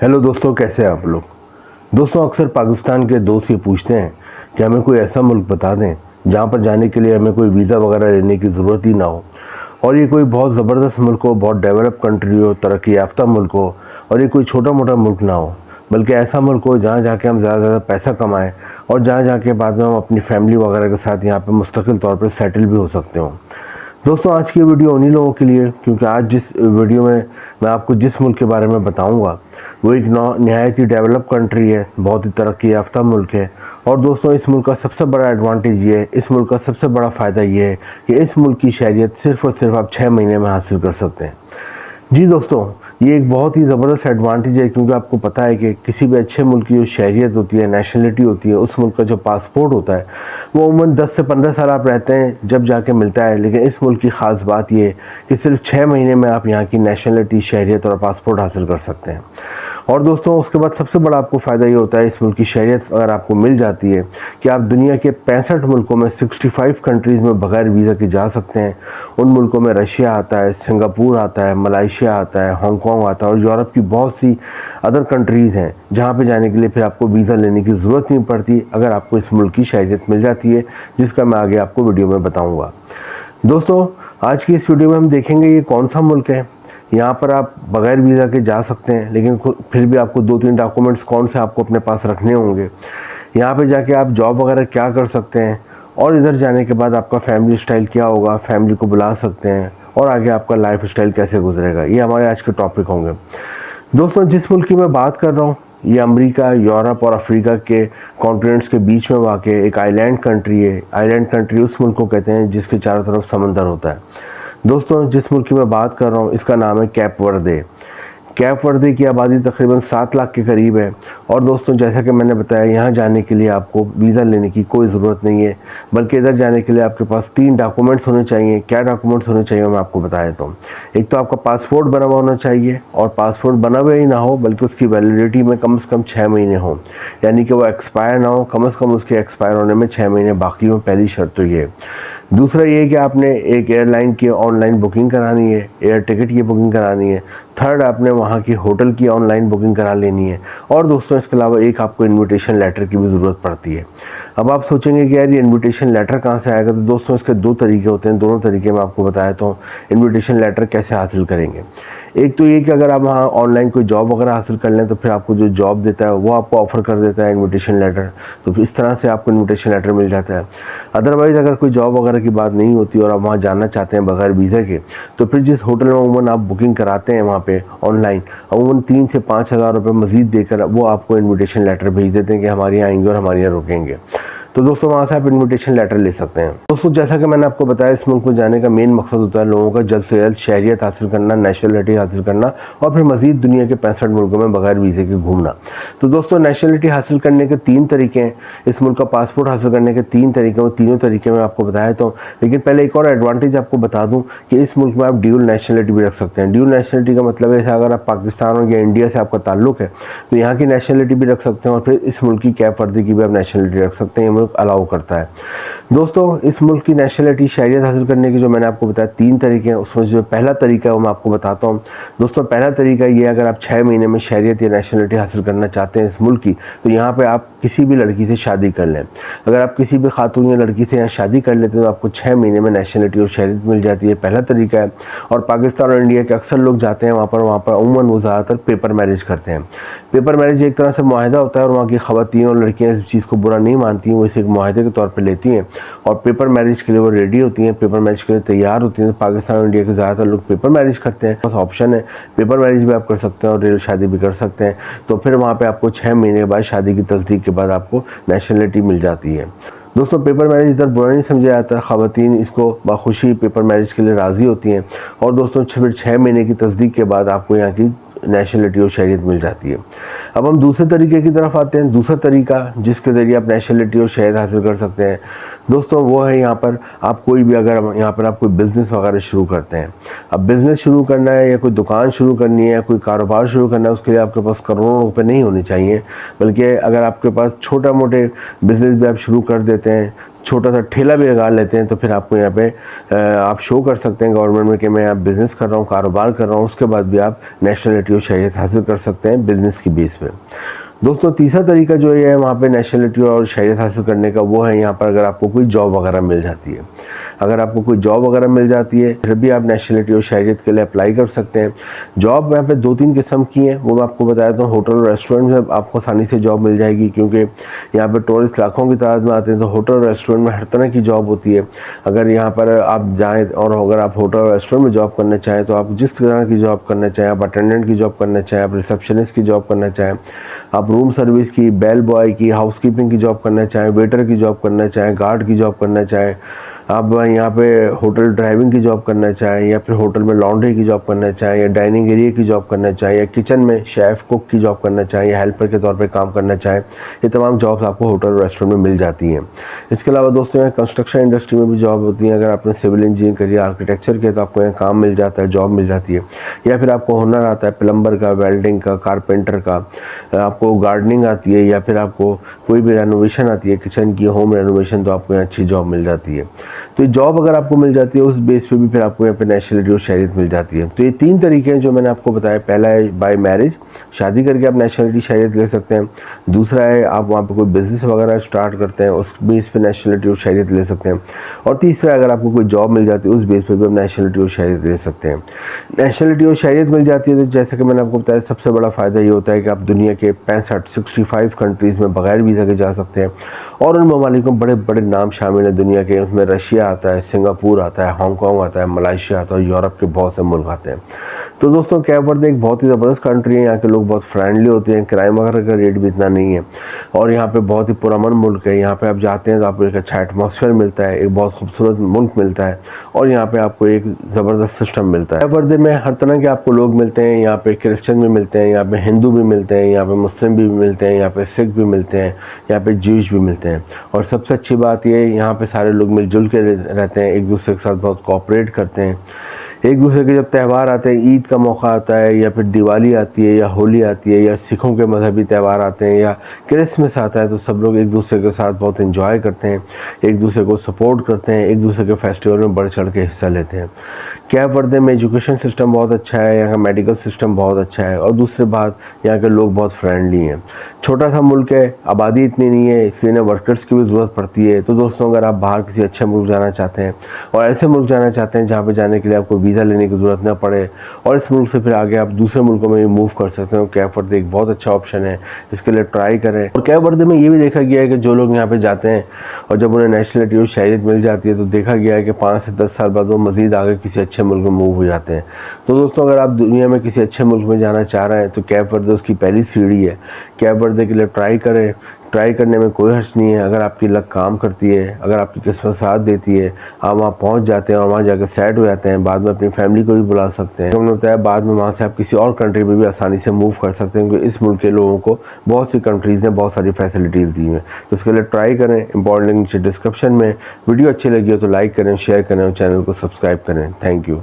Hello दोस्तों, कैसे हैं आप लोग। दोस्तों, अक्सर पाकिस्तान के दोस्त ये पूछते हैं कि हमें कोई ऐसा मुल्क बता दें जहाँ पर जाने के लिए हमें कोई वीज़ा वगैरह लेने की ज़रूरत ही ना हो, और ये कोई बहुत ज़बरदस्त मुल्क हो, बहुत डेवलप कंट्री हो, तरक्की याफ्ता मुल्क हो, और ये कोई छोटा मोटा मुल्क ना हो, बल्कि ऐसा मुल्क हो जहाँ जाके हम ज़्यादा से ज़्यादा पैसा कमाएँ और जहाँ जाके बाद में हम अपनी फैमिली वगैरह के साथ यहाँ पर मुस्तकिल तौर पर सेटल भी हो सकते हों। दोस्तों, आज की वीडियो उन्हीं लोगों के लिए, क्योंकि आज जिस वीडियो में मैं आपको जिस मुल्क के बारे में बताऊंगा वो एक नहायत ही डेवलप कंट्री है, बहुत ही तरक्की याफ्ता मुल्क है। और दोस्तों, इस मुल्क का सबसे बड़ा एडवांटेज ये है, इस मुल्क का सबसे बड़ा फ़ायदा ये है कि इस मुल्क की शहरियत सिर्फ़ और सिर्फ आप 6 महीने में हासिल कर सकते हैं। जी दोस्तों, ये एक बहुत ही ज़बरदस्त एडवांटेज है, क्योंकि आपको पता है कि किसी भी अच्छे मुल्क की जो शहरियत होती है, नेशनलिटी होती है, उस मुल्क का जो पासपोर्ट होता है वो उम्मन 10 से 15 साल आप रहते हैं जब जाके मिलता है। लेकिन इस मुल्क की ख़ास बात ये है कि सिर्फ 6 महीने में आप यहाँ की नेशनलिटी, शहरियत और पासपोर्ट हासिल कर सकते हैं। और दोस्तों, उसके बाद सबसे बड़ा आपको फ़ायदा ये होता है, इस मुल्क की शहरियत अगर आपको मिल जाती है, कि आप दुनिया के 65 मुल्कों में 65 कंट्रीज़ में बग़ैर वीज़ा के जा सकते हैं। उन मुल्कों में रशिया आता है, सिंगापुर आता है, मलाइशिया आता है, हांगकॉन्ग आता है, और यूरोप की बहुत सी अदर कंट्रीज़ हैं जहाँ पे जाने के लिए फिर आपको वीज़ा लेने की ज़रूरत नहीं पड़ती, अगर आपको इस मुल्क की शहरियत मिल जाती है, जिसका मैं आगे आपको वीडियो में बताऊँगा। दोस्तों, आज की इस वीडियो में हम देखेंगे ये कौन सा मुल्क है यहाँ पर आप बग़ैर वीज़ा के जा सकते हैं, लेकिन फिर भी आपको 2-3 डॉक्यूमेंट्स कौन से आपको अपने पास रखने होंगे। यहाँ पे जाके आप जॉब वगैरह क्या कर सकते हैं, और इधर जाने के बाद आपका फैमिली स्टाइल क्या होगा, फैमिली को बुला सकते हैं, और आगे आपका लाइफ स्टाइल कैसे गुजरेगा, ये हमारे आज के टॉपिक होंगे। दोस्तों, जिस मुल्क की मैं बात कर रहा हूँ ये अमेरिका, यूरोप और अफ्रीका के कॉन्टिनेंट्स के बीच में वाक़ एक आइलैंड कंट्री है। आइलैंड कंट्री उस मुल्क को कहते हैं जिसके चारों तरफ समंदर होता है। दोस्तों, जिस मुल्क की मैं बात कर रहा हूँ इसका नाम है कैप वर्दे। कैप वर्दे की आबादी तकरीबन 7 लाख के करीब है। और दोस्तों, जैसा कि मैंने बताया, यहाँ जाने के लिए आपको वीज़ा लेने की कोई ज़रूरत नहीं है, बल्कि इधर जाने के लिए आपके पास 3 डॉक्यूमेंट्स होने चाहिए। क्या डॉक्यूमेंट्स होने चाहिए मैं आपको बता देता हूँ। एक तो आपका पासपोर्ट बना हुआ होना चाहिए, और पासपोर्ट बना हुआ ही ना हो बल्कि उसकी वैलिडिटी में कम से कम 6 महीने हो, यानी कि वो एक्सपायर ना हो, कम से कम उसके एक्सपायर होने में 6 महीने बाकी हो। पहली शर्त तो ये है। दूसरा ये कि आपने एक एयरलाइन की ऑनलाइन बुकिंग करानी है, एयर टिकट की बुकिंग करानी है। थर्ड, आपने वहाँ की होटल की ऑनलाइन बुकिंग करा लेनी है। और दोस्तों, इसके अलावा एक आपको इनविटेशन लेटर की भी ज़रूरत पड़ती है। अब आप सोचेंगे कि यार ये इनविटेशन लेटर कहाँ से आएगा, तो दोस्तों इसके 2 तरीके होते हैं। दोनों तरीके मैं आपको बताया तो इनविटेशन लेटर कैसे हासिल करेंगे। एक तो ये कि अगर आप वहाँ ऑनलाइन कोई जॉब वगैरह हासिल कर लें तो फिर आपको जो जॉब देता है वो आपको ऑफ़र कर देता है इनविटेशन लेटर, तो इस तरह से आपको इनविटेशन लेटर मिल जाता है। अदरवाइज़ अगर कोई जॉब वगैरह की बात नहीं होती और आप वहाँ जाना चाहते हैं बगैर वीज़ा के, तो फिर जिस होटल में अमूमन आप बुकिंग कराते हैं वहाँ पे ऑनलाइन, अमूमन 3 से 5 हज़ार रुपये मज़ीद देकर वो आपको इन्विटेशन लेटर भेज देते हैं कि हमारे यहाँ आएंगे और हमारे यहाँ रुकेंगे। तो दोस्तों, वहाँ से आप इनविटेशन लेटर ले सकते हैं। दोस्तों, जैसा कि मैंने आपको बताया, इस मुल्क में जाने का मेन मकसद होता है लोगों का जल्द से जल्द शहरियत हासिल करना, नेशनलिटी हासिल करना, और फिर मज़ीद दुनिया के 65 मुल्कों में बगैर वीज़े के घूमना। तो दोस्तों, नेशनलिटी हासिल करने के 3 तरीके हैं, इस मुल्क का पासपोर्ट हासिल करने के 3 तरीके हैं, वो तीनों तरीके मैं आपको बताया तो। लेकिन पहले एक और एडवांटेज आपको बता दूँ कि इस मुल्क में आप ड्यूल नेशनलिटी भी रख सकते हैं। ड्यूल नेशनलिटी का मतलब है अगर आप पाकिस्तान और या इंडिया से आपका ताल्लुक है तो यहाँ की नेशनलिटी भी रख सकते हैं, और फिर इस मुल्क की कैप वर्दे की भी आप नेशनलिटी रख सकते हैं, ये मुल्क अलाउ करता है। दोस्तों, इस मुल्क की नेशनलिटी, शहरियत हासिल करने की जो मैंने आपको बताया 3 तरीके हैं, उसमें जो पहला तरीका है वो मैं आपको बताता हूँ। दोस्तों, पहला तरीका ये है, अगर आप 6 महीने में शहरियत या नेशनलिटी हासिल करना चाहते हैं इस मुल्क की, तो यहाँ पे आप किसी भी लड़की से शादी कर लें। अगर आप किसी भी खातून या लड़की से यहाँ शादी कर लेते हैं तो आपको 6 महीने में नेशनलिटी और शहरियत मिल जाती है। पहला तरीका है। और पाकिस्तान और इंडिया के अक्सर लोग जाते हैं वहाँ पर अमूमन वो ज़्यादातर पेपर मैरिज करते हैं। पेपर मैरिज एक तरह से मुआहदा होता है, और वहाँ की ख़वातीन और लड़कियाँ इस चीज़ को बुरा नहीं मानती हैं, वो इसे एक मुआहदे के तौर पे लेती हैं और पेपर मैरिज के लिए वो रेडी होती हैं, पेपर मैरिज के लिए तैयार होती हैं। पाकिस्तान और इंडिया के ज़्यादातर लोग पेपर मैरिज करते हैं। बस ऑप्शन है, पेपर मैरिज भी आप कर सकते हैं और रियल शादी भी कर सकते हैं। तो फिर वहाँ पे आपको 6 महीने के बाद, शादी की तस्दीक के बाद, आपको नेशनलिटी मिल जाती है। दोस्तों, पेपर मैरिज इधर बुरा नहीं समझा जाता, ख़वातीन इसको बाखुशी पेपर मैरिज के लिए राज़ी होती हैं। और दोस्तों, फिर 6 महीने की तस्दीक के बाद आपको यहाँ की नेशनलिटी और शहरियत मिल जाती है। अब हम दूसरे तरीके की तरफ आते हैं। दूसरा तरीका जिसके ज़रिए आप नेशनलिटी और शहरियत हासिल कर सकते हैं दोस्तों, वो है यहाँ पर आप कोई भी, अगर यहाँ पर आप कोई बिज़नेस वगैरह शुरू करते हैं, अब बिज़नेस शुरू करना है या कोई दुकान शुरू करनी है या कोई कारोबार शुरू करना है, उसके लिए आपके पास करोड़ों रुपए नहीं होने चाहिए, बल्कि अगर आपके पास छोटा मोटे बिज़नेस भी आप शुरू कर देते हैं छोटा सा ठेला भी लगा लेते हैं तो फिर आपको यहाँ पे आप शो कर सकते हैं गवर्नमेंट में कि मैं यहाँ बिज़नेस कर रहा हूँ, कारोबार कर रहा हूँ। उसके बाद भी आप नेशनलिटी और शहरियत हासिल कर सकते हैं बिज़नेस की बेस पे। दोस्तों तीसरा तरीका जो है वहाँ पे नेशनलिटी और शहरियत हासिल करने का वो है यहाँ पर अगर आपको कोई जॉब वगैरह मिल जाती है। अगर आपको कोई जॉब वगैरह मिल जाती है फिर भी आप नेशनलिटी और शहरियत के लिए अप्लाई कर सकते हैं। जॉब यहाँ पे 2-3 किस्म की हैं, वो मैं आपको बताया था। होटल और रेस्टोरेंट में आपको आसानी से जॉब मिल जाएगी क्योंकि यहाँ पे टूरिस्ट लाखों की तादाद में आते हैं, तो होटल और रेस्टोरेंट में हर तरह की जॉब होती है। अगर यहाँ पर आप जाएँ और अगर आप होटल और रेस्टोरेंट में जॉब करना चाहें तो आप जिस तरह की जॉब करना चाहें, आप अटेंडेंट की जॉब करना चाहें, आप रिसेप्शनिस्ट की जॉब करना चाहें, आप रूम सर्विस की, बेल बॉय की, हाउसकीपिंग की जॉब करना चाहें, वेटर की जॉब करना चाहें, गार्ड की जॉब करना चाहें, आप यहाँ पे होटल ड्राइविंग की जॉब करना चाहें या फिर होटल में लॉन्ड्री की जॉब करना चाहें या डाइनिंग एरिया की जॉब करना चाहें या किचन में शेफ़ कुक की जॉब करना चाहें या हेल्पर के तौर पे काम करना चाहें, ये तमाम जॉब्स आपको होटल और रेस्टोरेंट में मिल जाती हैं। इसके अलावा दोस्तों यहाँ कंस्ट्रक्शन इंडस्ट्री में भी जॉब होती है। अगर आपने सिविल इंजीनियर करिए, आर्किटेक्चर किया तो आपको यहाँ काम मिल जाता है, जॉब मिल जाती है। या फिर आपको हुनर आता है प्लम्बर का, वेल्डिंग का, कारपेंटर का, आपको गार्डनिंग आती है या फिर आपको कोई भी रेनोवेशन आती है किचन की, होम रेनोवेशन, तो आपको यहाँ अच्छी जॉब मिल जाती है। तो जॉब अगर आपको मिल जाती है उस बेस पे भी फिर आपको यहाँ पे नेशनलिटी और शहरियत मिल जाती है। तो ये 3 तरीके हैं जो मैंने आपको बताया। पहला है बाय मैरिज, शादी करके आप नेशनलिटी शहरियत ले सकते हैं। दूसरा है आप वहाँ पे कोई बिज़नेस वगैरह स्टार्ट करते हैं, उस बेस पे नेशनलिटी और शहरियत ले सकते हैं। और तीसरा अगर आपको कोई जॉब मिल जाती है उस बेस पे भी आप नेशनलिटी और शहरियत ले सकते हैं। नेशनलिटी और शहरियत मिल जाती है तो जैसे कि मैंने आपको बताया सबसे बड़ा फ़ायदा ये होता है कि आप दुनिया के 65 कंट्रीज़ में बगैर वीज़ा के जा सकते हैं। और उन ममालिक में बड़े बड़े नाम शामिल हैं दुनिया के, उसमें रशिया आता है, सिंगापुर आता है, हांगकॉन्ग आता है, मलेशिया आता है, यूरोप के बहुत से मुल्क आते हैं। तो दोस्तों कैप वर्दे एक बहुत ही ज़बरदस्त कंट्री है। यहाँ के लोग बहुत फ्रेंडली होते हैं, क्राइम वगैरह का रेट भी इतना नहीं है और यहाँ पे बहुत ही पुरअमन मुल्क है। यहाँ पे आप जाते हैं तो आपको एक अच्छा एटमॉस्फेयर मिलता है, एक बहुत खूबसूरत मुल्क मिलता है और यहाँ पे आपको एक ज़बरदस्त सिस्टम मिलता है। कैप वर्दे में हर तरह के आपको लोग मिलते हैं। यहाँ पे क्रिश्चियन भी मिलते हैं, यहाँ पे हिंदू भी मिलते हैं, यहाँ पे मुस्लिम भी मिलते हैं, यहाँ पे सिख भी मिलते हैं, यहाँ पे ज्यूश भी मिलते हैं। और सबसे अच्छी बात ये है यहाँ पे सारे लोग मिलजुल के रहते हैं, एक दूसरे के साथ बहुत कोऑपरेट करते हैं। एक दूसरे के जब त्यौहार आते हैं, ईद का मौका आता है या फिर दिवाली आती है या होली आती है या सिखों के मजहबी त्यौहार आते हैं या क्रिसमस आता है, तो सब लोग एक दूसरे के साथ बहुत एंजॉय करते हैं, एक दूसरे को सपोर्ट करते हैं, एक दूसरे के फेस्टिवल में बढ़ चढ़ के हिस्सा लेते हैं। कैप वर्दे में एजुकेशन सिस्टम बहुत अच्छा है, यहाँ का मेडिकल सिस्टम बहुत अच्छा है और दूसरी बात यहाँ के लोग बहुत फ्रेंडली हैं। छोटा सा मुल्क है, आबादी इतनी नहीं है, इसलिए ना वर्कर्स की भी ज़रूरत पड़ती है। तो दोस्तों अगर आप बाहर किसी अच्छे मुल्क जाना चाहते हैं और ऐसे मुल्क जाना चाहते हैं जहाँ पे जाने के लिए आपको वीज़ा लेने की ज़रूरत ना पड़े और इस मुल्क से फिर आगे आप दूसरे मुल्कों में भी मूव कर सकते हैं, कैप वर्दे एक बहुत अच्छा ऑप्शन है, इसके लिए ट्राई करें। और कैप वर्दे में ये भी देखा गया है कि जो लोग यहाँ पे जाते हैं और जब उन्हें नेशनलिटी और शहरियत मिल जाती है तो देखा गया है कि 5 से 10 साल बाद वो मज़ीद आगे किसी अच्छे मुल्क में मूव हो जाते हैं। तो दोस्तों अगर आप दुनिया में किसी अच्छे मुल्क में जाना चाह रहे हैं तो कैप वर्दे उसकी पहली सीढ़ी है। कैप वर्दे के लिए ट्राई करें, ट्राई करने में कोई हर्ज नहीं है। अगर आपकी लक काम करती है, अगर आपकी किस्मत साथ देती है, आप वहाँ पहुँच जाते हैं और वहाँ जाकर सेट हो जाते हैं, बाद में अपनी फैमिली को भी बुला सकते हैं। हमने बताया बाद में वहाँ से आप किसी और कंट्री में भी आसानी से मूव कर सकते हैं क्योंकि इस मुल्क के लोगों को बहुत सी कंट्रीज़ ने बहुत सारी फैसिलिटीज़ दी हैं। तो इसके लिए ट्राई करें। इंपॉर्टेंट नीचे डिस्क्रिप्शन में। वीडियो अच्छी लगी हो तो लाइक करें, शेयर करें और चैनल को सब्सक्राइब करें। Thank you.